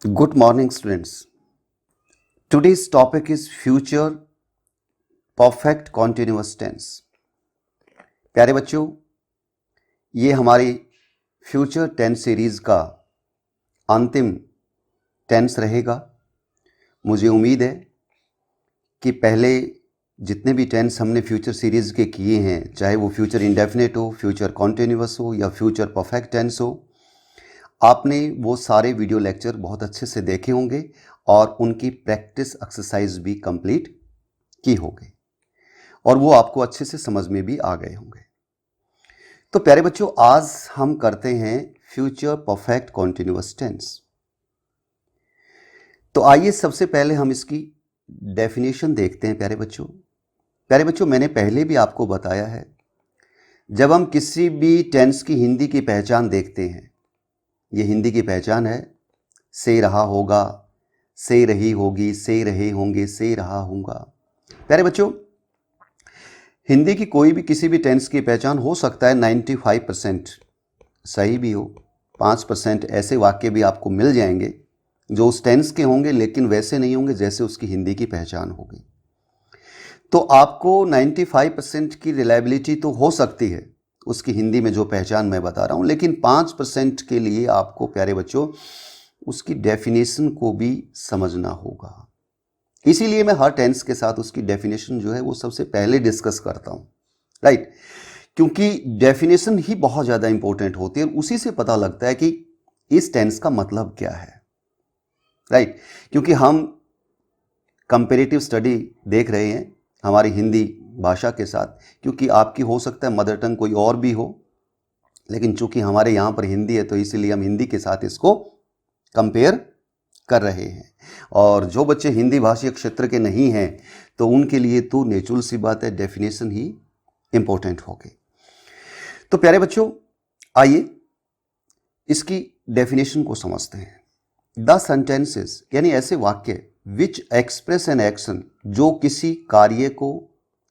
Good morning, students. Today's topic is future perfect continuous tense. प्यारे बच्चों, ये हमारी फ्यूचर टेंस सीरीज का अंतिम टेंस रहेगा। मुझे उम्मीद है कि पहले जितने भी टेंस हमने फ्यूचर सीरीज के किए हैं, चाहे वो फ्यूचर इंडेफिनिट हो, फ्यूचर कॉन्टिन्यूअस हो या फ्यूचर परफेक्ट टेंस हो, आपने वो सारे वीडियो लेक्चर बहुत अच्छे से देखे होंगे और उनकी प्रैक्टिस एक्सरसाइज भी कंप्लीट की होगी और वो आपको अच्छे से समझ में भी आ गए होंगे। तो प्यारे बच्चों, आज हम करते हैं फ्यूचर परफेक्ट कॉन्टिन्यूअस टेंस। तो आइए सबसे पहले हम इसकी डेफिनेशन देखते हैं। प्यारे बच्चों, मैंने पहले भी आपको बताया है, जब हम किसी भी टेंस की हिंदी की पहचान देखते हैं, ये हिंदी की पहचान है, से रहा होगा, से रही होगी, से रहे होंगे, से रहा होगा। प्यारे बच्चों, हिंदी की कोई भी किसी भी टेंस की पहचान हो सकता है 95% सही भी हो, 5% ऐसे वाक्य भी आपको मिल जाएंगे जो उस टेंस के होंगे लेकिन वैसे नहीं होंगे जैसे उसकी हिंदी की पहचान होगी। तो आपको 95% की रिलायबिलिटी तो हो सकती है उसकी हिंदी में जो पहचान मैं बता रहा हूं, लेकिन 5% के लिए आपको प्यारे बच्चों उसकी डेफिनेशन को भी समझना होगा। इसीलिए मैं हर टेंस के साथ उसकी डेफिनेशन जो है वो सबसे पहले डिस्कस करता हूं, राइट? क्योंकि डेफिनेशन ही बहुत ज़्यादा इंपॉर्टेंट होती है और उसी से पता लगता है कि इस टेंस का मतलब क्या है, राइट? क्योंकि हम कंपेरेटिव स्टडी देख रहे हैं हमारी हिंदी भाषा के साथ, क्योंकि आपकी हो सकता है मदर टंग कोई और भी हो, लेकिन चूंकि हमारे यहाँ पर हिंदी है तो इसीलिए हम हिंदी के साथ इसको कंपेयर कर रहे हैं। और जो बच्चे हिंदी भाषी क्षेत्र के नहीं हैं तो उनके लिए तो नेचुरल सी बात है, डेफिनेशन ही इंपॉर्टेंट होगी। तो प्यारे बच्चों, आइए इसकी डेफिनेशन को समझते हैं। द सेंटेंसेस यानी ऐसे वाक्य विच एक्सप्रेस एन एक्शन, जो किसी कार्य को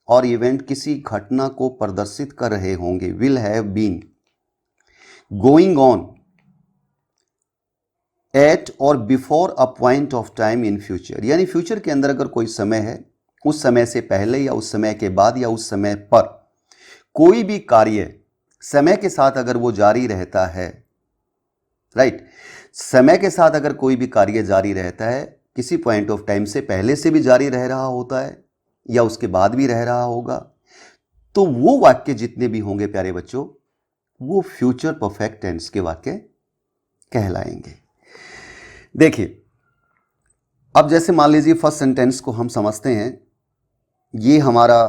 और इवेंट किसी घटना को प्रदर्शित कर रहे होंगे, will have been going on at और before a point of time in future, यानी फ्यूचर के अंदर अगर कोई समय है, उस समय से पहले या उस समय के बाद या उस समय पर कोई भी कार्य समय के साथ अगर वो जारी रहता है, राइट? समय के साथ अगर कोई भी कार्य जारी रहता है, किसी पॉइंट ऑफ टाइम से पहले से भी जारी रह रहा होता है या उसके बाद भी रह रहा होगा, तो वो वाक्य जितने भी होंगे प्यारे बच्चों, वो फ्यूचर परफेक्ट टेंस के वाक्य कहलाएंगे। देखिए, अब जैसे मान लीजिए फर्स्ट सेंटेंस को हम समझते हैं। ये हमारा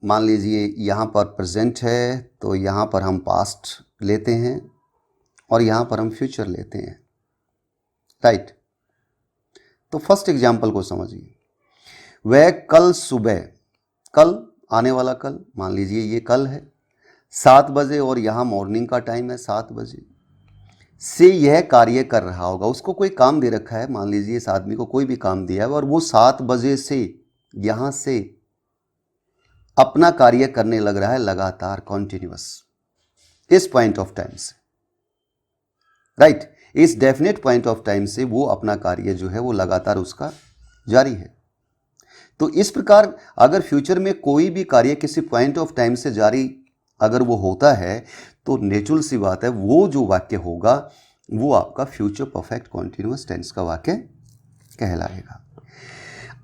मान लीजिए यहाँ पर प्रेजेंट है, तो यहाँ पर हम पास्ट लेते हैं और यहाँ पर हम फ्यूचर लेते हैं, राइट? तो फर्स्ट एग्जाम्पल को समझिए। वह कल सुबह, कल आने वाला कल, मान लीजिए ये कल है, 7 बजे और यहाँ मॉर्निंग का टाइम है 7 बजे से यह कार्य कर रहा होगा। उसको कोई काम दे रखा है, मान लीजिए इस आदमी को कोई भी काम दिया है और वो 7 बजे से यहाँ से अपना कार्य करने लग रहा है लगातार, कॉन्टिन्यूअस, इस पॉइंट ऑफ टाइम से, राइट? इस डेफिनेट पॉइंट ऑफ टाइम से वो अपना कार्य जो है वो लगातार उसका जारी है। तो इस प्रकार अगर फ्यूचर में कोई भी कार्य किसी पॉइंट ऑफ टाइम से जारी अगर वो होता है तो नेचुरल सी बात है वो जो वाक्य होगा वो आपका फ्यूचर परफेक्ट कॉन्टिन्यूअस टेंस का वाक्य कहलाएगा।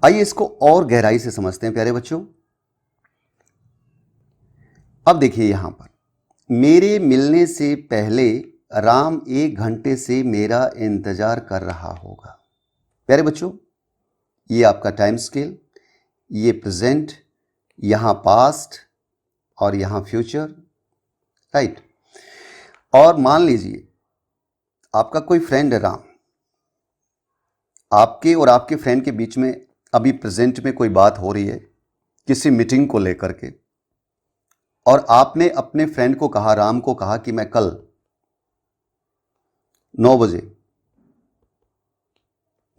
आइए इसको और गहराई से समझते हैं प्यारे बच्चों। अब देखिए यहां पर, मेरे मिलने से पहले राम 1 घंटे से मेरा इंतजार कर रहा होगा। प्यारे बच्चों, ये आपका टाइम स्केल, ये प्रेजेंट, यहां पास्ट और यहां फ्यूचर, राइट? और मान लीजिए आपका कोई फ्रेंड है राम, आपके और आपके फ्रेंड के बीच में अभी प्रेजेंट में कोई बात हो रही है किसी मीटिंग को लेकर के, और आपने अपने फ्रेंड को कहा, राम को कहा कि मैं कल 9 बजे,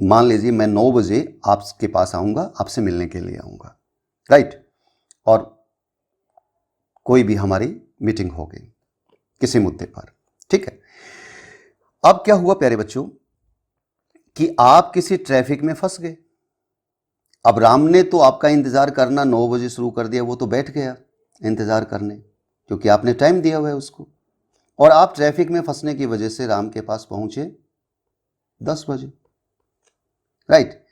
मान लीजिए मैं 9 बजे आपके पास आऊंगा, आपसे मिलने के लिए आऊंगा, राइट? और कोई भी हमारी मीटिंग हो गई किसी मुद्दे पर, ठीक है? अब क्या हुआ प्यारे बच्चों, कि आप किसी ट्रैफिक में फंस गए। अब राम ने तो आपका इंतज़ार करना 9 बजे शुरू कर दिया, वो तो बैठ गया इंतज़ार करने क्योंकि आपने टाइम दिया हुआ है उसको, और आप ट्रैफिक में फंसने की वजह से राम के पास पहुंचे 10 बजे, राइट।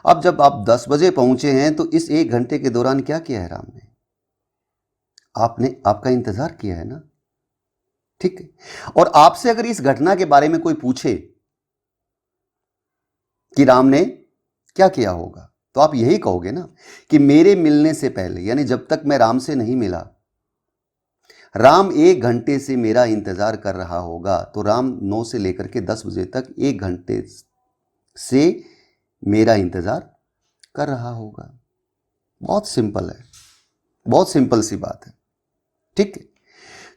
अब जब आप 10 बजे पहुंचे हैं तो इस 1 घंटे के दौरान क्या किया है राम ने? आपने आपका इंतज़ार किया है ना, ठीक है। और आपसे अगर इस घटना के बारे में कोई पूछे कि राम ने क्या किया होगा, तो आप यही कहोगे ना कि मेरे मिलने से पहले, यानी जब तक मैं राम से नहीं मिला, राम 1 घंटे से मेरा इंतजार कर रहा होगा। तो राम 9 से लेकर के 10 बजे तक 1 घंटे से मेरा इंतजार कर रहा होगा। बहुत सिंपल है, बहुत सिंपल सी बात है, ठीक है।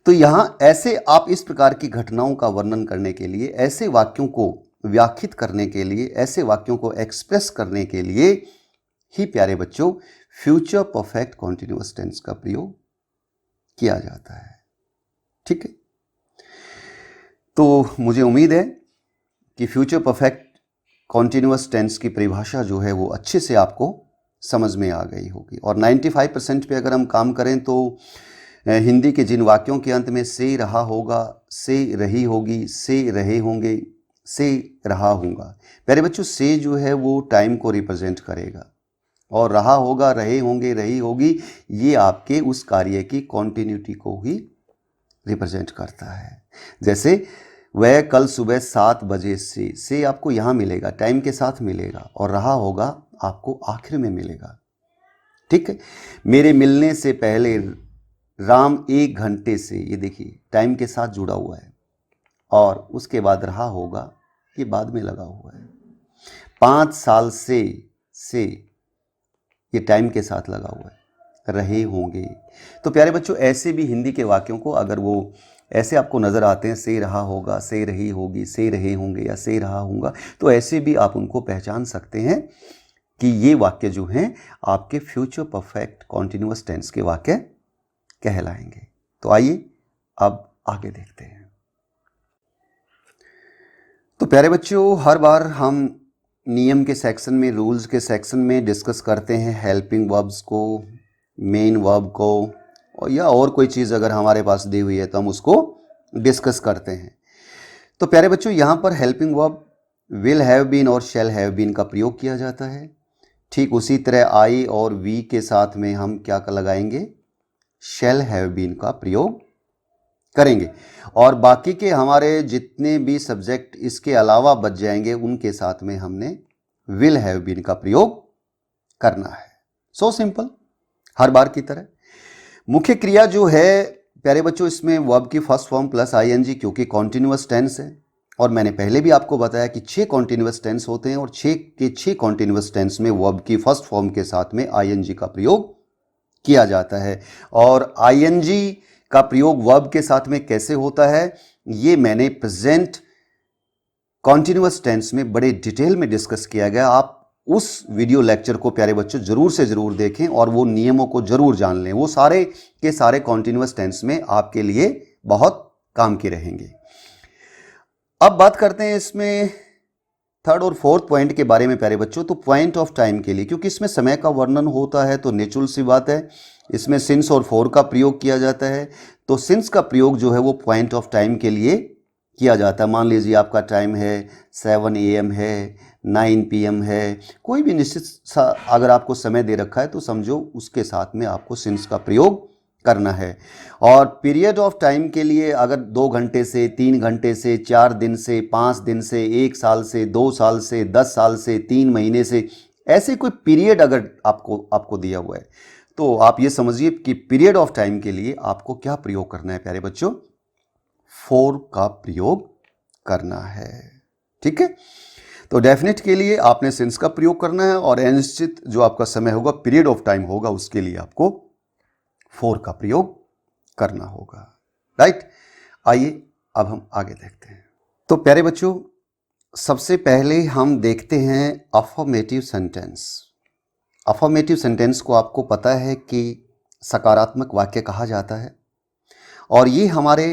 तो यहां ऐसे आप इस प्रकार की घटनाओं का वर्णन करने के लिए, ऐसे वाक्यों को व्याख्यात करने के लिए, ऐसे वाक्यों को एक्सप्रेस करने के लिए ही प्यारे बच्चों फ्यूचर परफेक्ट कॉन्टिन्यूअस टेंस का प्रयोग किया जाता है, ठीक है। तो मुझे उम्मीद है कि फ्यूचर परफेक्ट कॉन्टिन्यूअस टेंस की परिभाषा जो है वो अच्छे से आपको समझ में आ गई होगी। और 95% पे अगर हम काम करें तो हिंदी के जिन वाक्यों के अंत में से रहा होगा, से रही होगी, से रहे होंगे, से रहा होगा, प्यारे बच्चों से जो है वो टाइम को रिप्रेजेंट करेगा, और रहा होगा, रहे होंगे, रही होगी, ये आपके उस कार्य की कॉन्टिन्यूटी को ही रिप्रेजेंट करता है। जैसे वह कल सुबह 7 बजे से आपको यहाँ मिलेगा, टाइम के साथ मिलेगा, और रहा होगा आपको आखिर में मिलेगा, ठीक है। मेरे मिलने से पहले राम 1 घंटे से, ये देखिए टाइम के साथ जुड़ा हुआ है, और उसके बाद रहा होगा ये बाद में लगा हुआ है। 5 साल से ये टाइम के साथ लगा हुआ है, रहे होंगे। तो प्यारे बच्चों ऐसे भी हिंदी के वाक्यों को अगर वो ऐसे आपको नज़र आते हैं, से रहा होगा, से रही होगी, से रहे होंगे या से रहा होगा, तो ऐसे भी आप उनको पहचान सकते हैं कि ये वाक्य जो हैं आपके फ्यूचर परफेक्ट कॉन्टिन्यूअस टेंस के वाक्य कहलाएंगे। तो आइए अब आगे देखते हैं। तो प्यारे बच्चों हर बार हम नियम के सेक्शन में, रूल्स के सेक्शन में डिस्कस करते हैं हेल्पिंग वर्ब्स को, मेन वर्ब को, या और कोई चीज़ अगर हमारे पास दी हुई है तो हम उसको डिस्कस करते हैं। तो प्यारे बच्चों यहाँ पर helping verb will have been और शैल हैव बीन का प्रयोग किया जाता है। ठीक उसी तरह आई और वी के साथ में हम क्या लगाएंगे? शैल हैव बीन का प्रयोग करेंगे, और बाकी के हमारे जितने भी सब्जेक्ट इसके अलावा बच जाएंगे उनके साथ में हमने विल हैव बीन का प्रयोग करना है। सो सिंपल, हर बार की तरह। मुख्य क्रिया जो है प्यारे बच्चों इसमें वर्ब की फर्स्ट फॉर्म प्लस आईएनजी, क्योंकि कॉन्टिन्यूअस टेंस है, और मैंने पहले भी आपको बताया कि 6 कॉन्टिन्यूअस टेंस होते हैं, और 6 के 6 कॉन्टिन्यूअस टेंस में वर्ब की फर्स्ट फॉर्म के साथ में आईएनजी का प्रयोग किया जाता है। और आईएनजी का प्रयोग वर्ब के साथ में कैसे होता है ये मैंने प्रेजेंट कॉन्टिन्यूअस टेंस में बड़े डिटेल में डिस्कस किया गया। आप उस वीडियो लेक्चर को प्यारे बच्चों जरूर से जरूर देखें और वो नियमों को जरूर जान लें। वो सारे के सारे कॉन्टिन्यूअस टेंस में आपके लिए बहुत काम के रहेंगे। अब बात करते हैं इसमें थर्ड और फोर्थ पॉइंट के बारे में प्यारे बच्चों। तो पॉइंट ऑफ टाइम के लिए, क्योंकि इसमें समय का वर्णन होता है तो नेचुरल सी बात है इसमें सिंस और फॉर का प्रयोग किया जाता है। तो सिंस का प्रयोग जो है वो पॉइंट ऑफ टाइम के लिए किया जाता है। मान लीजिए आपका टाइम है 7 AM है, 9 PM है, कोई भी निश्चित सा अगर आपको समय दे रखा है तो समझो उसके साथ में आपको सिंस का प्रयोग करना है। और पीरियड ऑफ टाइम के लिए अगर 2 घंटे से, 3 घंटे से, 4 दिन से, 5 दिन से, 1 साल से, 2 साल से, 10 साल से, 3 महीने से, ऐसे कोई पीरियड अगर आपको दिया हुआ है तो आप ये समझिए कि पीरियड ऑफ टाइम के लिए आपको क्या प्रयोग करना है प्यारे बच्चों? फॉर का प्रयोग करना है, ठीक है। तो डेफिनेट के लिए आपने सिंस का प्रयोग करना है, और अनिश्चित जो आपका समय होगा, पीरियड ऑफ टाइम होगा, उसके लिए आपको फॉर का प्रयोग करना होगा, राइट। आइए अब हम आगे देखते हैं। तो प्यारे बच्चों सबसे पहले हम देखते हैं अफर्मेटिव सेंटेंस। अफर्मेटिव सेंटेंस को आपको पता है कि सकारात्मक वाक्य कहा जाता है, और ये हमारे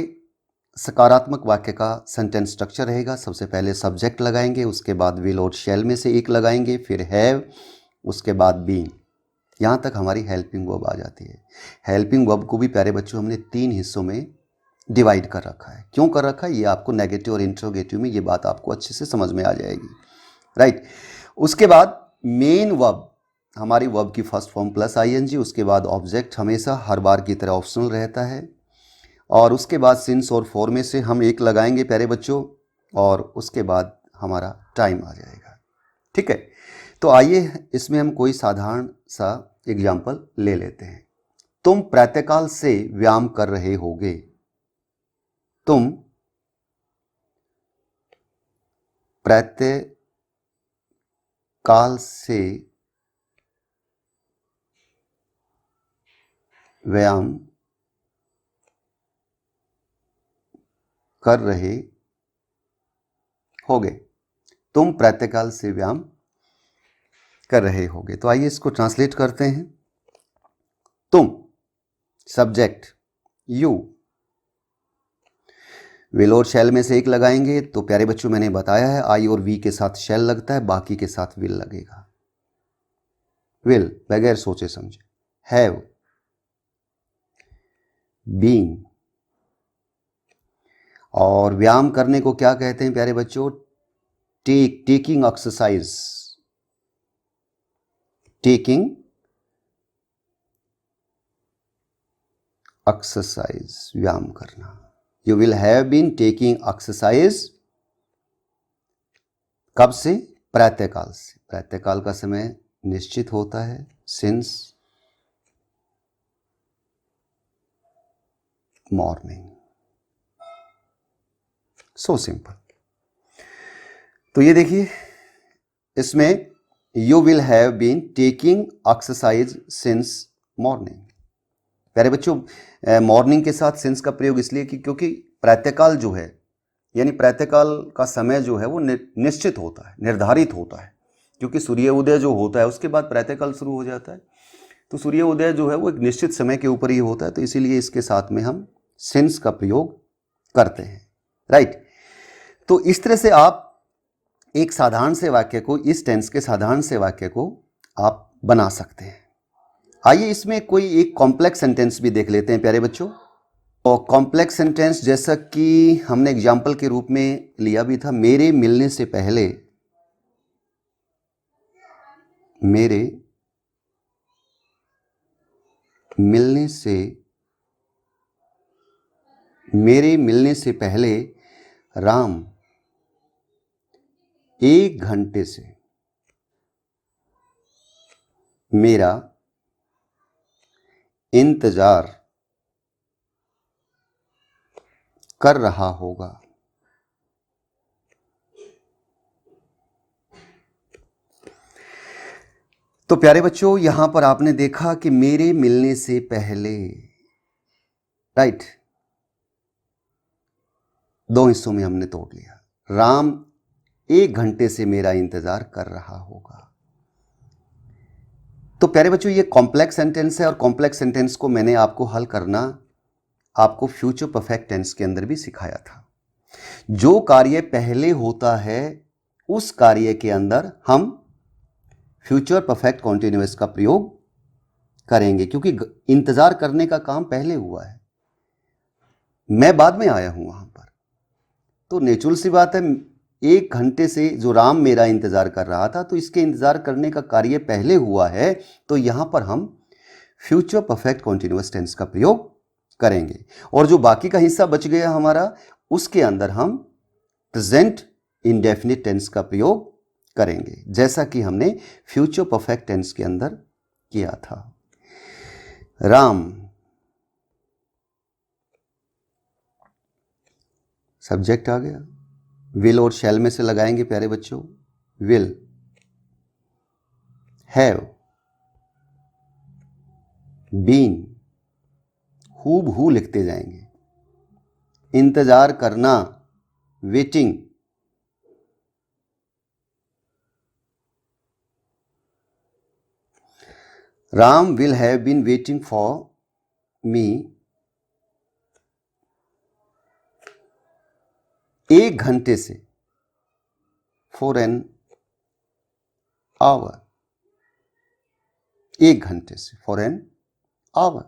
सकारात्मक वाक्य का सेंटेंस स्ट्रक्चर रहेगा। सबसे पहले सब्जेक्ट लगाएंगे, उसके बाद विल और शैल में से एक लगाएंगे, फिर हैव, उसके बाद बीन। यहाँ तक हमारी हेल्पिंग वर्ब आ जाती है। हेल्पिंग वर्ब को भी प्यारे बच्चों हमने 3 हिस्सों में डिवाइड कर रखा है। क्यों कर रखा है, ये आपको नेगेटिव और इंट्रोगेटिव में ये बात आपको अच्छे से समझ में आ जाएगी, राइट। उसके बाद मेन वर्ब, हमारी वर्ब की फर्स्ट फॉर्म प्लस आईएनजी, उसके बाद ऑब्जेक्ट हमेशा हर बार की तरह ऑप्शनल रहता है, और उसके बाद सिंस और फॉर में से हम एक लगाएंगे प्यारे बच्चों, और उसके बाद हमारा टाइम आ जाएगा, ठीक है। तो आइए इसमें हम कोई साधारण सा एग्जाम्पल ले लेते हैं। तुम प्रातःकाल से व्यायाम कर रहे होगे। तुम प्रातःकाल से व्यायाम कर रहे होगे। तुम प्रातःकाल से व्यायाम कर रहे होगे। तो आइए इसको ट्रांसलेट करते हैं। तुम, सब्जेक्ट यू, विल और शैल में से एक लगाएंगे। तो प्यारे बच्चों मैंने बताया है आई और वी के साथ शैल लगता है, बाकी के साथ विल लगेगा। विल बगैर सोचे समझे। हैव, बीन, और व्यायाम करने को क्या कहते हैं प्यारे बच्चों, टेकिंग एक्सरसाइज, टेकिंग एक्सरसाइज, व्यायाम करना। You will have been taking exercise, कब से, प्रातःकाल से। प्रातःकाल का समय निश्चित होता है, सिंस मॉर्निंग। So simple. तो ये देखिए, इसमें you will have been taking exercise since morning. प्यारे बच्चों, मॉर्निंग के साथ सिंस का प्रयोग इसलिए कि क्योंकि प्रातःकाल जो है, यानी प्रातःकाल का समय जो है वो निश्चित होता है, निर्धारित होता है, क्योंकि सूर्योदय जो होता है उसके बाद प्रातःकाल शुरू हो जाता है। तो सूर्योदय जो है वो एक निश्चित समय के ऊपर ही होता है, तो इसीलिए इसके साथ में हम सिंस का प्रयोग करते हैं, राइट। तो इस तरह से आप एक साधारण से वाक्य को, इस टेंस के साधारण से वाक्य को आप बना सकते हैं। आइए इसमें कोई एक कॉम्प्लेक्स सेंटेंस भी देख लेते हैं प्यारे बच्चों। और कॉम्प्लेक्स सेंटेंस जैसा कि हमने एग्जाम्पल के रूप में लिया भी था, मेरे मिलने से पहले, मेरे मिलने से पहले राम 1 घंटे से मेरा इंतजार कर रहा होगा। तो प्यारे बच्चों, यहां पर आपने देखा कि मेरे मिलने से पहले, राइट, 2 हिस्सों में हमने तोड़ लिया। राम 1 घंटे से मेरा इंतजार कर रहा होगा। तो प्यारे बच्चों, ये कॉम्प्लेक्स सेंटेंस है, और कॉम्प्लेक्स सेंटेंस को मैंने आपको हल करना आपको फ्यूचर परफेक्ट टेंस के अंदर भी सिखाया था। जो कार्य पहले होता है उस कार्य के अंदर हम फ्यूचर परफेक्ट कॉन्टिन्यूअस का प्रयोग करेंगे, क्योंकि इंतजार करने का काम पहले हुआ है, मैं बाद में आया हूं वहां पर। तो नेचुरल सी बात है, 1 घंटे से जो राम मेरा इंतजार कर रहा था, तो इसके इंतजार करने का कार्य पहले हुआ है, तो यहां पर हम फ्यूचर परफेक्ट कॉन्टिन्यूअस टेंस का प्रयोग करेंगे। और जो बाकी का हिस्सा बच गया हमारा, उसके अंदर हम प्रेजेंट इंडेफिनिट टेंस का प्रयोग करेंगे, जैसा कि हमने फ्यूचर परफेक्ट टेंस के अंदर किया था। राम, सब्जेक्ट आ गया, विल और शैल में से लगाएंगे प्यारे बच्चों। विल, हैव, बीन, हूबहू लिखते जाएंगे। इंतजार करना, waiting, Ram will have been waiting for me 1 घंटे से, फॉर एन आवर, 1 घंटे से, फॉर एन आवर।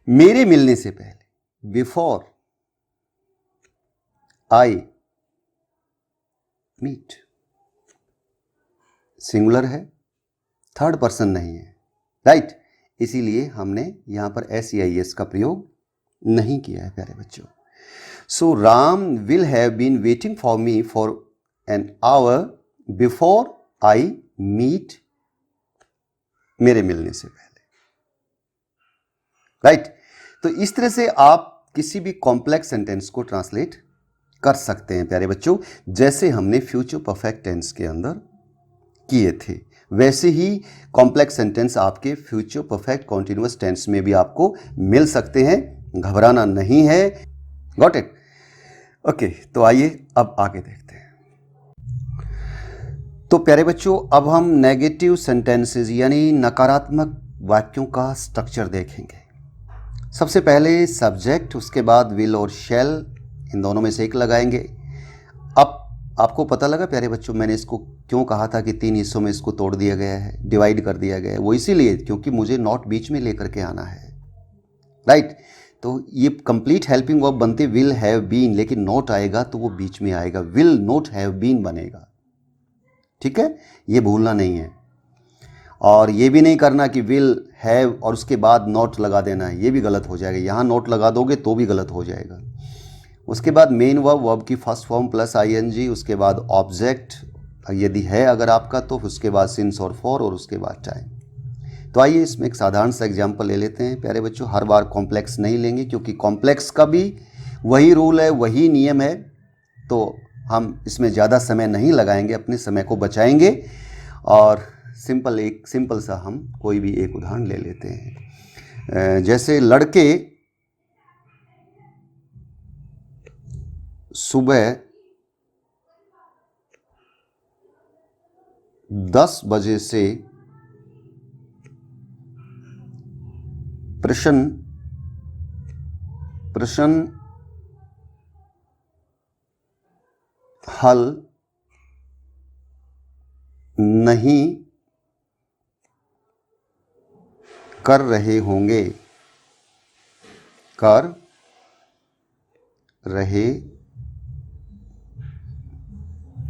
मेरे मिलने से पहले, बिफोर आई मीट, सिंगुलर है, थर्ड पर्सन नहीं है, राइट। इसीलिए हमने यहां पर SEIS का प्रयोग नहीं किया है प्यारे बच्चों। So Ram will have been waiting for me for an hour before I meet, मेरे मिलने से पहले, राइट। तो इस तरह से आप किसी भी कॉम्प्लेक्स सेंटेंस को ट्रांसलेट कर सकते हैं प्यारे बच्चों, जैसे हमने फ्यूचर परफेक्ट टेंस के अंदर किए थे। वैसे ही कॉम्प्लेक्स सेंटेंस आपके फ्यूचर परफेक्ट कॉन्टिन्यूअस टेंस में भी आपको मिल सकते हैं, घबराना नहीं है। Got it? ओके, तो आइए अब आगे देखते हैं। तो प्यारे बच्चों, अब हम नेगेटिव सेंटेंसेस यानी नकारात्मक वाक्यों का स्ट्रक्चर देखेंगे। सबसे पहले सब्जेक्ट, उसके बाद विल और शैल, इन दोनों में से एक लगाएंगे। अब आपको पता लगा प्यारे बच्चों, मैंने इसको क्यों कहा था कि 3 हिस्सों में इसको तोड़ दिया गया है, डिवाइड कर दिया गया है? वो इसीलिए क्योंकि मुझे नॉट बीच में लेकर के आना है, राइट। तो ये कंप्लीट हेल्पिंग वर्ब बनते विल हैव बीन, लेकिन नॉट आएगा तो वो बीच में आएगा, विल नॉट हैव बीन बनेगा, ठीक है? ये भूलना नहीं है। और ये भी नहीं करना कि विल हैव और उसके बाद नॉट लगा देना है, ये भी गलत हो जाएगा। यहाँ नॉट लगा दोगे तो भी गलत हो जाएगा। उसके बाद मेन वर्ब, वर्ब की फर्स्ट फॉर्म प्लस ING, उसके बाद ऑब्जेक्ट यदि है अगर आपका, तो उसके बाद सिंस और फॉर, और उसके बाद टाइम। तो आइए इसमें एक साधारण सा एग्जाम्पल ले लेते हैं प्यारे बच्चों। हर बार कॉम्प्लेक्स नहीं लेंगे क्योंकि कॉम्प्लेक्स का भी वही रूल है, वही नियम है, तो हम इसमें ज़्यादा समय नहीं लगाएंगे, अपने समय को बचाएंगे। और एक सिंपल सा हम कोई भी एक उदाहरण ले लेते हैं। जैसे लड़के सुबह 10 बजे से प्रश्न हल नहीं कर रहे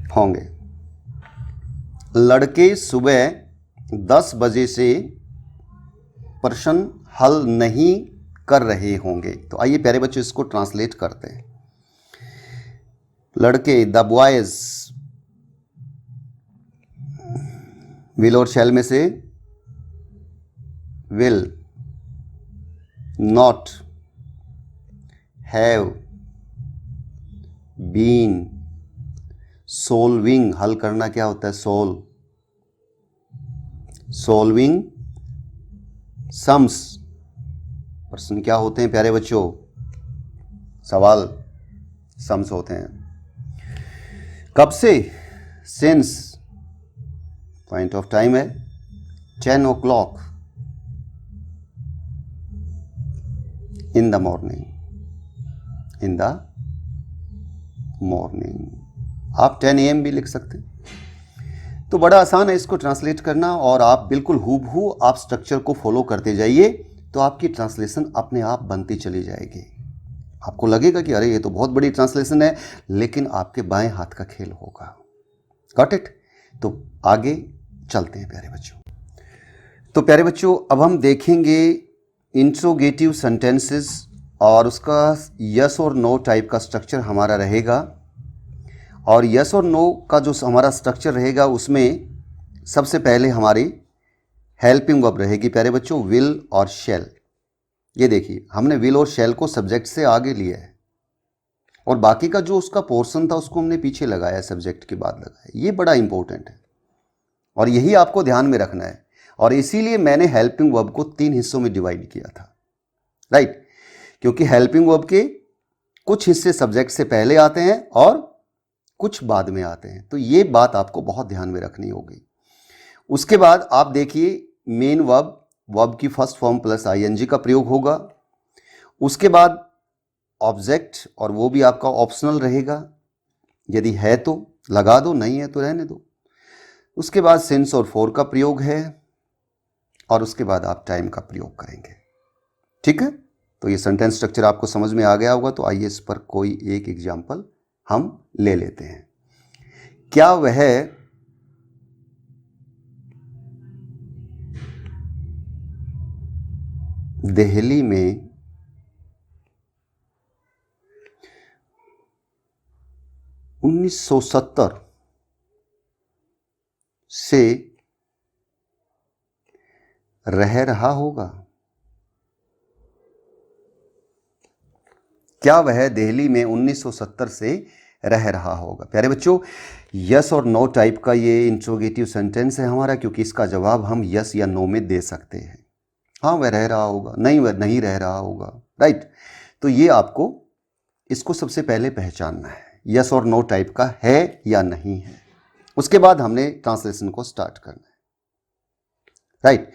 होंगे, लड़के सुबह 10 बजे से प्रश्न हल नहीं कर रहे होंगे। तो आइए प्यारे बच्चों इसको ट्रांसलेट करते हैं। लड़के, द बॉयज, विल और शैल में से will not have been solving, हल करना क्या होता है? Solving sums. प्रश्न क्या होते हैं प्यारे बच्चों? सवाल, सम्स होते हैं। कब से? सिंस, पॉइंट ऑफ टाइम है, 10 o'clock इन द मॉर्निंग। आप 10 AM भी लिख सकते हैं। तो बड़ा आसान है इसको ट्रांसलेट करना, और आप बिल्कुल हूबहू आप स्ट्रक्चर को फॉलो करते जाइए, तो आपकी ट्रांसलेशन अपने आप बनती चली जाएगी। आपको लगेगा कि अरे ये तो बहुत बड़ी ट्रांसलेशन है, लेकिन आपके बाएं हाथ का खेल होगा। Got it? तो आगे चलते हैं प्यारे बच्चों। तो प्यारे बच्चों, अब हम देखेंगे इंट्रोगेटिव सेंटेंसेस, और उसका यस और नो टाइप का स्ट्रक्चर हमारा रहेगा। और यस और नो का जो हमारा स्ट्रक्चर रहेगा, उसमें सबसे पहले हमारी हेल्पिंग वर्ब रहेगी प्यारे बच्चों, विल और शैल। ये देखिए, हमने विल और शैल को सब्जेक्ट से आगे लिया है, और बाकी का जो उसका पोर्शन था उसको हमने पीछे लगाया, सब्जेक्ट के बाद लगाया। ये बड़ा इंपॉर्टेंट है और यही आपको ध्यान में रखना है। और इसीलिए मैंने हेल्पिंग वर्ब को 3 हिस्सों में डिवाइड किया था, राइट। क्योंकि हेल्पिंग वर्ब के कुछ हिस्से सब्जेक्ट से पहले आते हैं और कुछ बाद में आते हैं, तो ये बात आपको बहुत ध्यान में रखनी होगी। उसके बाद आप देखिए, मेन वर्ब, वर्ब की फर्स्ट फॉर्म प्लस ING का प्रयोग होगा। उसके बाद ऑब्जेक्ट, और वो भी आपका ऑप्शनल रहेगा, यदि है तो लगा दो, नहीं है तो रहने दो। उसके बाद सिंस और फॉर का प्रयोग है, और उसके बाद आप टाइम का प्रयोग करेंगे। ठीक है, तो ये सेंटेंस स्ट्रक्चर आपको समझ में आ गया होगा। तो आइए इस पर कोई एक एग्जाम्पल हम ले लेते हैं। क्या वह दिल्ली में 1970 से रह रहा होगा? क्या वह दिल्ली में 1970 से रह रहा होगा? प्यारे बच्चों, यस और नो टाइप का ये इंट्रोगेटिव सेंटेंस है हमारा, क्योंकि इसका जवाब हम यस या नो में दे सकते हैं। हाँ वह रह रहा होगा, नहीं वह नहीं रह रहा होगा, राइट। तो ये आपको इसको सबसे पहले पहचानना है, यस और नो टाइप का है या नहीं है। उसके बाद हमने ट्रांसलेशन को स्टार्ट करना है, राइट।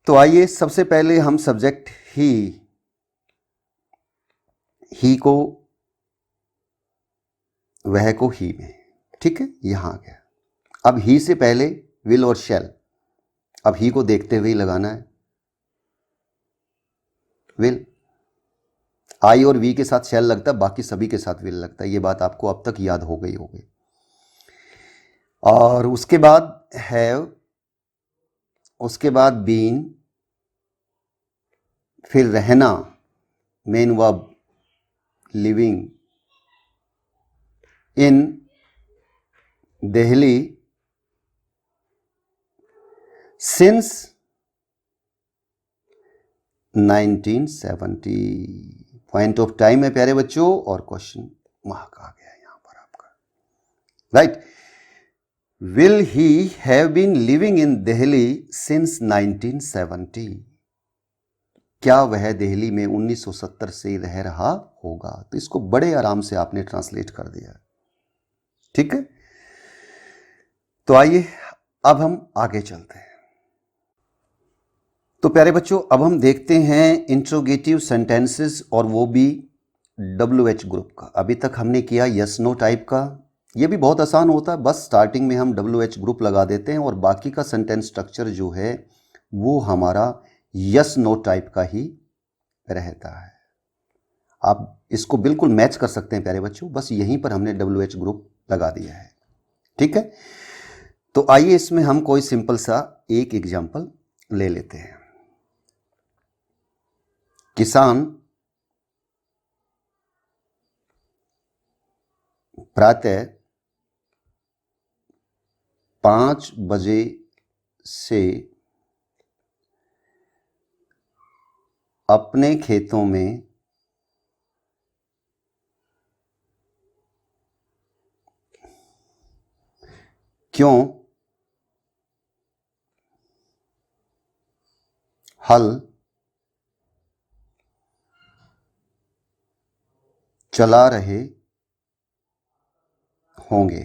तो आइए सबसे पहले हम सब्जेक्ट ही को, वह को ही में, ठीक है, यहां आ गया। अब ही से पहले विल और शैल, अब ही को देखते हुए लगाना है विल। आई और वी के साथ शैल लगता है, बाकी सभी के साथ विल लगता है, ये बात आपको अब तक याद हो गई होगी। और उसके बाद हैव, उसके बाद बीन, फिर रहना, main verb living in Delhi since 1970। Point of time है प्यारे बच्चों, और क्वेश्चन मार्क आ गया यहां पर आपका, right. Will he have been living in Delhi since 1970? क्या वह दिल्ली में 1970 से रह रहा होगा? तो इसको बड़े आराम से आपने ट्रांसलेट कर दिया, ठीक है। तो आइए अब हम आगे चलते हैं। तो प्यारे बच्चों, अब हम देखते हैं इंट्रोगेटिव सेंटेंसेस, और वो भी WH ग्रुप का। अभी तक हमने किया यस नो टाइप का, ये भी बहुत आसान होता है, बस स्टार्टिंग में हम WH ग्रुप लगा देते हैं और बाकी का सेंटेंस स्ट्रक्चर जो है वो हमारा यस नो टाइप का ही रहता है। आप इसको बिल्कुल मैच कर सकते हैं प्यारे बच्चों, बस यहीं पर हमने WH ग्रुप लगा दिया है, ठीक है। तो आइए इसमें हम कोई सिंपल सा एक एग्जाम्पल ले लेते हैं। किसान प्रातः 5 बजे से अपने खेतों में क्यों हल चला रहे होंगे?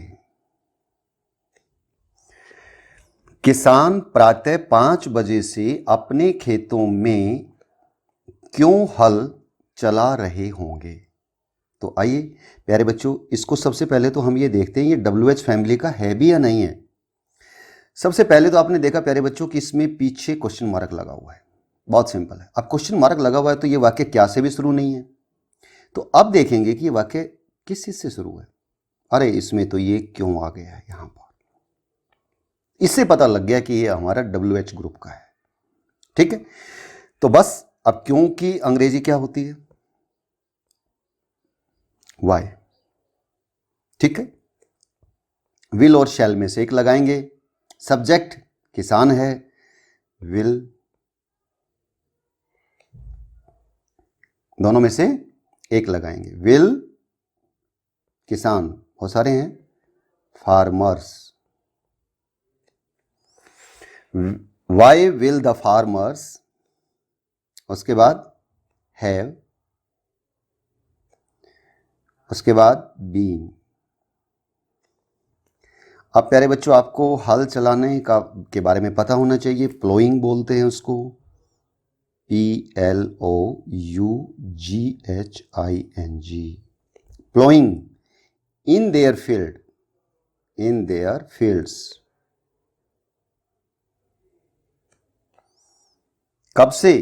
किसान प्रातः 5 बजे से अपने खेतों में क्यों हल चला रहे होंगे? तो आइए प्यारे बच्चों, इसको सबसे पहले तो हम ये देखते हैं ये WH फैमिली का है भी या नहीं है। सबसे पहले तो आपने देखा प्यारे बच्चों कि इसमें पीछे क्वेश्चन मार्क लगा हुआ है, बहुत सिंपल है। अब क्वेश्चन मार्क लगा हुआ है तो ये वाक्य क्या से भी शुरू नहीं है। तो अब देखेंगे कि ये वाक्य किस चीज से शुरू है। अरे इसमें तो ये क्यों आ गया है यहां पर, इससे पता लग गया कि ये हमारा WH ग्रुप का है, ठीक है। तो बस अब क्यों की अंग्रेजी क्या होती है? वाई, ठीक है। विल और शैल में से एक लगाएंगे, सब्जेक्ट किसान है, विल, दोनों में से एक लगाएंगे। विल किसान, बहुत सारे हैं, farmers, why will the farmers, उसके बाद हैव, उसके बाद बीन। अब प्यारे बच्चों आपको हल चलाने का के बारे में पता होना चाहिए, प्लोइंग बोलते हैं उसको, PLOUGHING, plowing in their field, in their fields. कब से?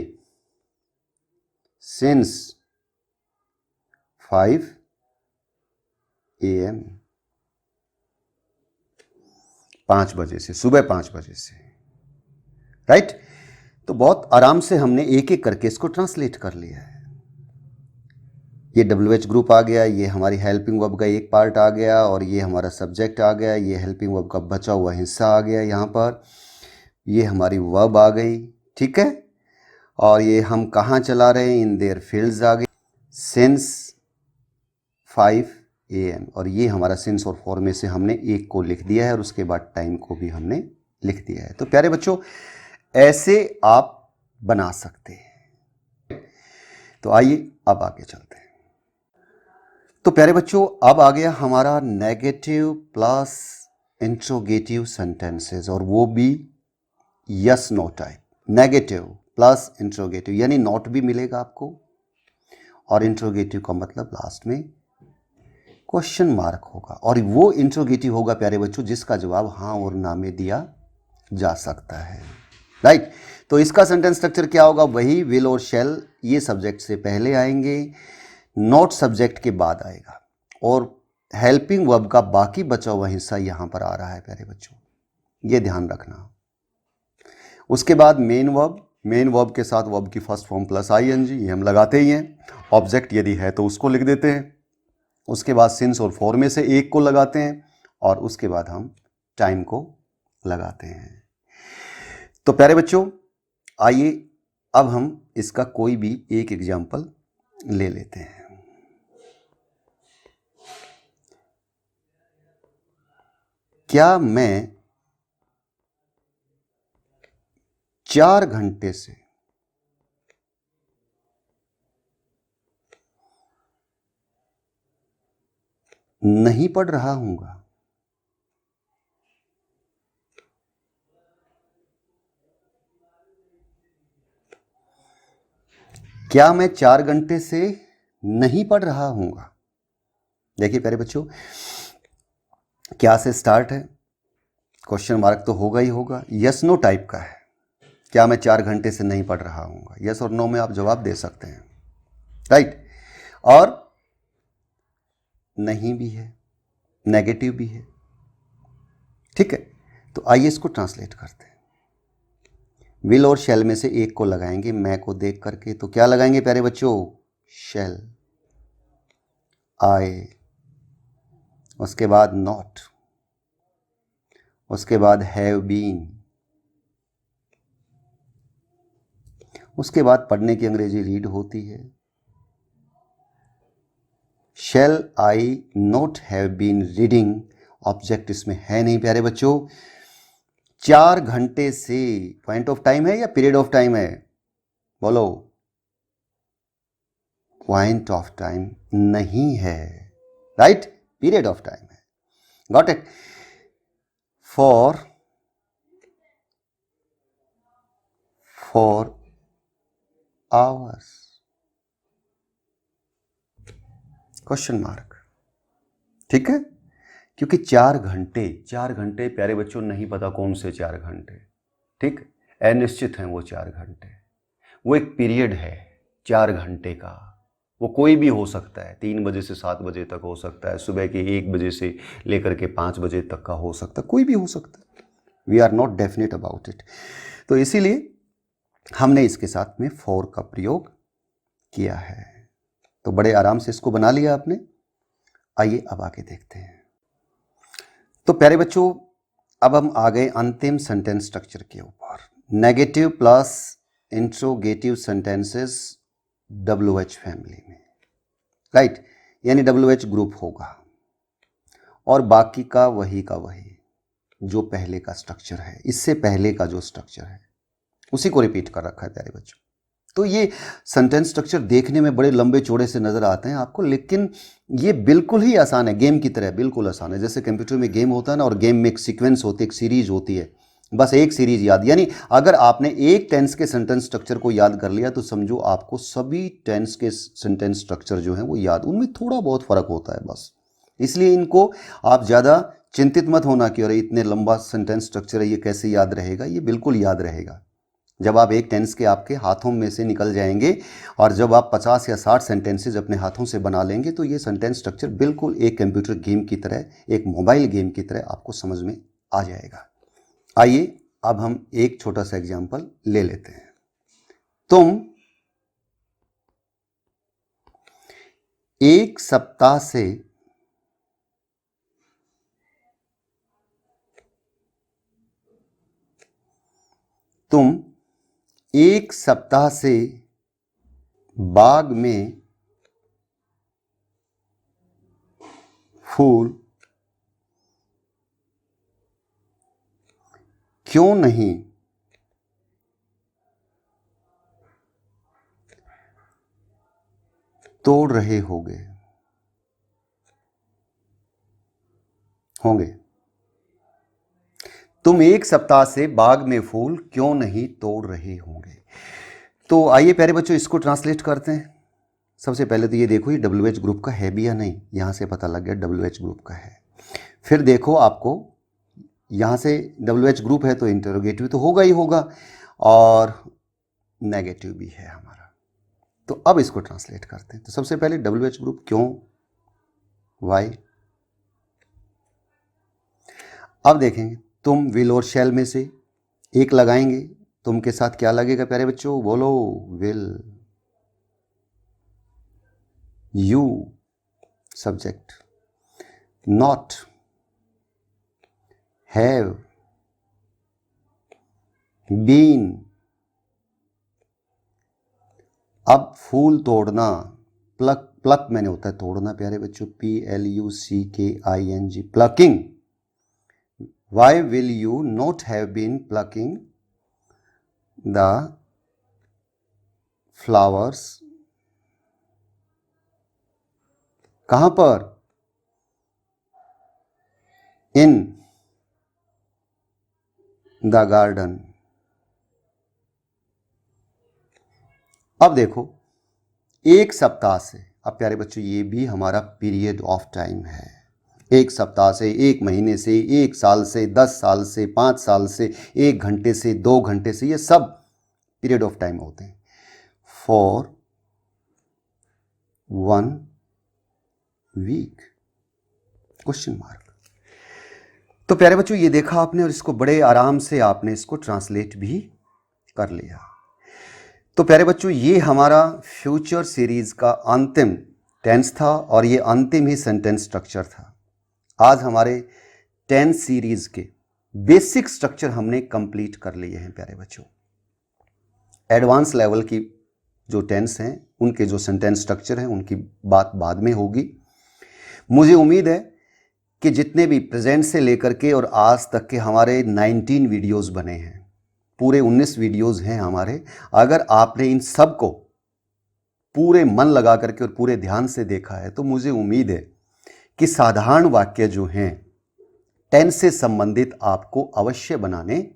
Since 5 AM, 5 बजे से, सुबह 5 बजे से, राइट? तो बहुत आराम से हमने एक एक करके इसको ट्रांसलेट कर लिया है। ये WH ग्रुप आ गया, ये हमारी हेल्पिंग वर्ब का एक पार्ट आ गया, और ये हमारा सब्जेक्ट आ गया, ये हेल्पिंग वर्ब का बचा हुआ हिस्सा आ गया यहाँ पर, ये हमारी वर्ब आ गई, ठीक है। और ये हम कहाँ चला रहे हैं, इन देयर फील्ड्स आ गई, सिंस 5 AM, और ये हमारा सिंस और फॉर में से हमने एक को लिख दिया है और उसके बाद टाइम को भी हमने लिख दिया है। तो प्यारे बच्चों, ऐसे आप बना सकते हैं। तो आइए अब आगे चलते हैं। तो प्यारे बच्चों, अब आ गया हमारा नेगेटिव प्लस इंट्रोगेटिव सेंटेंसेस, और वो भी yes no type. Negative plus interrogative यानी नॉट भी मिलेगा आपको, और इंट्रोगेटिव का मतलब लास्ट में क्वेश्चन मार्क होगा, और वो इंट्रोगेटिव होगा प्यारे बच्चों जिसका जवाब हाँ और ना में दिया जा सकता है, राइट। तो इसका सेंटेंस स्ट्रक्चर क्या होगा? वही विल और शैल, ये सब्जेक्ट से पहले आएंगे, नॉट सब्जेक्ट के बाद आएगा, और हेल्पिंग वर्ब का बाकी बचा हुआ हिस्सा यहां पर आ रहा है प्यारे बच्चों, ये ध्यान रखना। उसके बाद मेन वर्ब, मेन वर्ब के साथ वर्ब की फर्स्ट फॉर्म प्लस ING, ये हम लगाते ही हैं। ऑब्जेक्ट यदि है तो उसको लिख देते हैं। उसके बाद सिंस और फॉर में से एक को लगाते हैं, और उसके बाद हम टाइम को लगाते हैं। तो प्यारे बच्चों, आइए अब हम इसका कोई भी एक एग्जाम्पल ले लेते हैं। क्या मैं 4 घंटे से नहीं पढ़ रहा हूंगा? क्या मैं 4 घंटे से नहीं पढ़ रहा हूंगा? देखिए प्यारे बच्चों, क्या से स्टार्ट है, क्वेश्चन मार्क तो होगा ही होगा, यस नो टाइप का है। क्या मैं 4 घंटे से नहीं पढ़ रहा हूंगा, यस और नो में आप जवाब दे सकते हैं, राइट। और नहीं भी है, नेगेटिव भी है, ठीक है। तो आइए इसको ट्रांसलेट करते हैं। विल और शैल में से एक को लगाएंगे मैं को देख करके, तो क्या लगाएंगे प्यारे बच्चों? शैल, आई, उसके बाद नॉट, उसके बाद हैव बीन, उसके बाद पढ़ने की अंग्रेजी रीड होती है। Shall I not have been reading, object इसमें है नहीं प्यारे बच्चों। 4 घंटे से पॉइंट ऑफ टाइम है या पीरियड ऑफ टाइम है? बोलो। पॉइंट ऑफ टाइम नहीं है, राइट, पीरियड ऑफ टाइम है। Got it? For hours, question mark, ठीक है। क्योंकि 4 घंटे प्यारे बच्चों नहीं पता कौन से 4 घंटे, ठीक, अनिश्चित हैं वो 4 घंटे। वो एक पीरियड है 4 घंटे का, वो कोई भी हो सकता है, 3 बजे से 7 बजे तक हो सकता है, सुबह के 1 बजे से लेकर के 5 बजे तक का हो सकता है, कोई भी हो सकता है। We are not definite about it. तो इसीलिए हमने इसके साथ में फॉर का प्रयोग किया है। तो बड़े आराम से इसको बना लिया आपने। आइए अब आगे देखते हैं। तो प्यारे बच्चों, अब हम आ गए अंतिम सेंटेंस स्ट्रक्चर के ऊपर, negative plus interrogative sentences WH family में, राइट। यानी WH ग्रुप होगा, और बाकी का वही जो पहले का स्ट्रक्चर है, इससे पहले का जो स्ट्रक्चर है उसी को रिपीट कर रखा है प्यारे बच्चों। तो ये सेंटेंस स्ट्रक्चर देखने में बड़े लंबे चौड़े से नज़र आते हैं आपको, लेकिन ये बिल्कुल ही आसान है, गेम की तरह बिल्कुल आसान है। जैसे कंप्यूटर में गेम होता है ना, और गेम में एक सीक्वेंस होती है, एक सीरीज होती है, बस एक सीरीज याद, यानी अगर आपने एक टेंस के सेंटेंस स्ट्रक्चर को याद कर लिया तो समझो आपको सभी टेंस के सेंटेंस स्ट्रक्चर जो हैं वो याद, उनमें थोड़ा बहुत फ़र्क होता है बस। इसलिए इनको आप ज़्यादा चिंतित मत होना कि अरे इतने लंबा सेंटेंस स्ट्रक्चर है ये कैसे याद रहेगा, ये बिल्कुल याद रहेगा। जब आप एक टेंस के आपके हाथों में से निकल जाएंगे और जब आप 50 या 60 सेंटेंसेज अपने हाथों से बना लेंगे तो ये सेंटेंस स्ट्रक्चर बिल्कुल एक कंप्यूटर गेम की तरह, एक मोबाइल गेम की तरह आपको समझ में आ जाएगा। आइए अब हम एक छोटा सा एग्जाम्पल ले लेते हैं। तुम एक सप्ताह से बाग में फूल क्यों नहीं तोड़ रहे होंगे। तुम एक सप्ताह से बाग में फूल क्यों नहीं तोड़ रहे होंगे। तो आइए प्यारे बच्चों इसको ट्रांसलेट करते हैं। सबसे पहले तो ये देखो ये WH ग्रुप का है भी या नहीं, यहाँ से पता लग गया WH ग्रुप का है। फिर देखो आपको यहाँ से WH ग्रुप है तो इंटरोगेटिव तो होगा ही होगा और नेगेटिव भी है हमारा। तो अब इसको ट्रांसलेट करते हैं। तो सबसे पहले WH ग्रुप क्यों, वाई। अब देखेंगे तुम, विल और शैल में से एक लगाएंगे। तुम के साथ क्या लगेगा प्यारे बच्चों, बोलो, will. You subject, not, have, been. अब फूल तोड़ना, प्लक, प्लक मैंने होता है तोड़ना प्यारे बच्चों, PLUCKING, plucking. Why will you not have been plucking the flowers? कहां पर, in the garden। अब देखो एक सप्ताह से, अब प्यारे बच्चों ये भी हमारा पीरियड ऑफ टाइम है। एक सप्ताह से, एक महीने से, एक साल से, 10 साल से, 5 साल से, 1 घंटे से, 2 घंटे से, ये सब पीरियड ऑफ टाइम होते हैं। For 1 week, question mark. तो प्यारे बच्चों ये देखा आपने और इसको बड़े आराम से आपने इसको ट्रांसलेट भी कर लिया। तो प्यारे बच्चों ये हमारा फ्यूचर सीरीज का अंतिम टेंस था और ये अंतिम ही सेंटेंस स्ट्रक्चर था। आज हमारे टेंस सीरीज के बेसिक स्ट्रक्चर हमने कंप्लीट कर लिए हैं प्यारे बच्चों। एडवांस लेवल की जो टेंस हैं उनके जो सेंटेंस स्ट्रक्चर हैं उनकी बात बाद में होगी। मुझे उम्मीद है कि जितने भी प्रेजेंट से लेकर के और आज तक के हमारे 19 वीडियोस बने हैं, पूरे 19 वीडियोस हैं हमारे। अगर आपने इन सब को पूरे मन लगा करके और पूरे ध्यान से देखा है तो मुझे उम्मीद है कि साधारण वाक्य जो हैं टेंस से संबंधित आपको अवश्य बनाने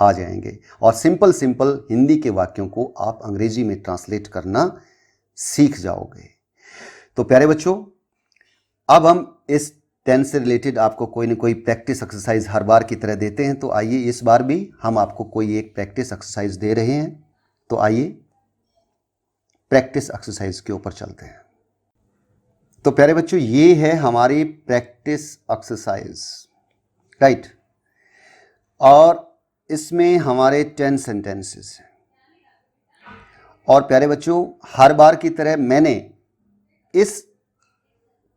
आ जाएंगे और सिंपल सिंपल हिंदी के वाक्यों को आप अंग्रेजी में ट्रांसलेट करना सीख जाओगे। तो प्यारे बच्चों अब हम इस टेंस से रिलेटेड आपको कोई ना कोई प्रैक्टिस एक्सरसाइज हर बार की तरह देते हैं। तो आइए इस बार भी हम आपको कोई एक प्रैक्टिस एक्सरसाइज दे रहे हैं। तो आइए प्रैक्टिस एक्सरसाइज के ऊपर चलते हैं। तो प्यारे बच्चों ये है हमारी प्रैक्टिस एक्सरसाइज, राइट। और इसमें हमारे 10 सेंटेंसेस हैं और प्यारे बच्चों हर बार की तरह मैंने इस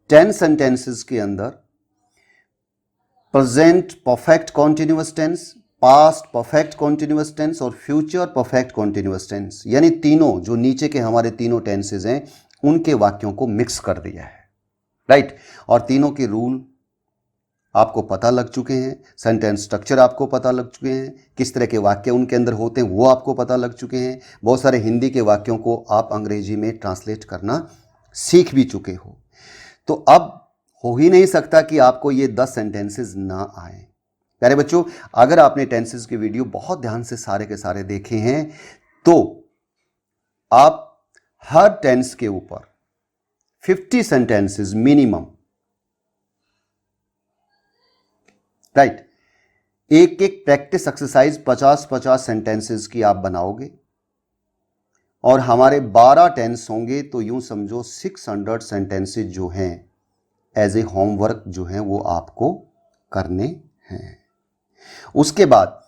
10 सेंटेंसेस के अंदर present perfect continuous tense, past perfect continuous tense और फ्यूचर परफेक्ट कॉन्टिन्यूअस टेंस, यानी तीनों जो नीचे के हमारे तीनों टेंसेस हैं उनके वाक्यों को मिक्स कर दिया है, राइट। और तीनों के रूल आपको पता लग चुके हैं, सेंटेंस स्ट्रक्चर आपको पता लग चुके हैं, किस तरह के वाक्य उनके अंदर होते हैं वो आपको पता लग चुके हैं। बहुत सारे हिंदी के वाक्यों को आप अंग्रेजी में ट्रांसलेट करना सीख भी चुके हो। तो अब हो ही नहीं सकता कि आपको ये 10 सेंटेंसेस ना आए। प्यारे बच्चों, अगर आपने टेंसेस के वीडियो बहुत ध्यान से सारे के सारे देखे हैं तो आप हर टेंस के ऊपर 50 सेंटेंसेस मिनिमम, राइट, एक एक प्रैक्टिस एक्सरसाइज 50-50 सेंटेंसेस की आप बनाओगे और हमारे 12 टेंस होंगे तो यूं समझो 600 सेंटेंसेस जो हैं एज ए होमवर्क जो हैं वो आपको करने हैं। उसके बाद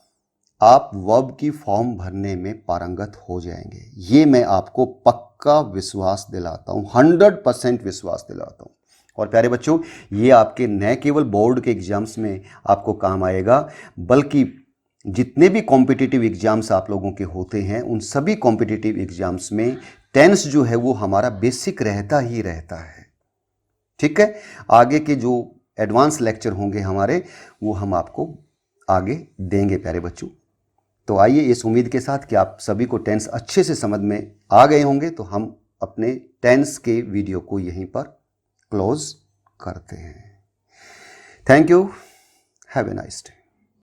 आप वर्ब की फॉर्म भरने में पारंगत हो जाएंगे, ये मैं आपको पक्का विश्वास दिलाता हूं, 100% विश्वास दिलाता हूं। और प्यारे बच्चों, ये आपके न केवल बोर्ड के एग्जाम्स में आपको काम आएगा, बल्कि जितने भी कॉम्पिटिटिव एग्जाम्स आप लोगों के होते हैं उन सभी कॉम्पिटिटिव एग्जाम्स में टेंस जो है वो हमारा बेसिक रहता ही रहता है। ठीक है, आगे के जो एडवांस लेक्चर होंगे हमारे वो हम आपको आगे देंगे प्यारे बच्चों। तो आइए इस उम्मीद के साथ कि आप सभी को टेंस अच्छे से समझ में आ गए होंगे, तो हम अपने टेंस के वीडियो को यहीं पर क्लोज करते हैं। Thank you, have a nice day.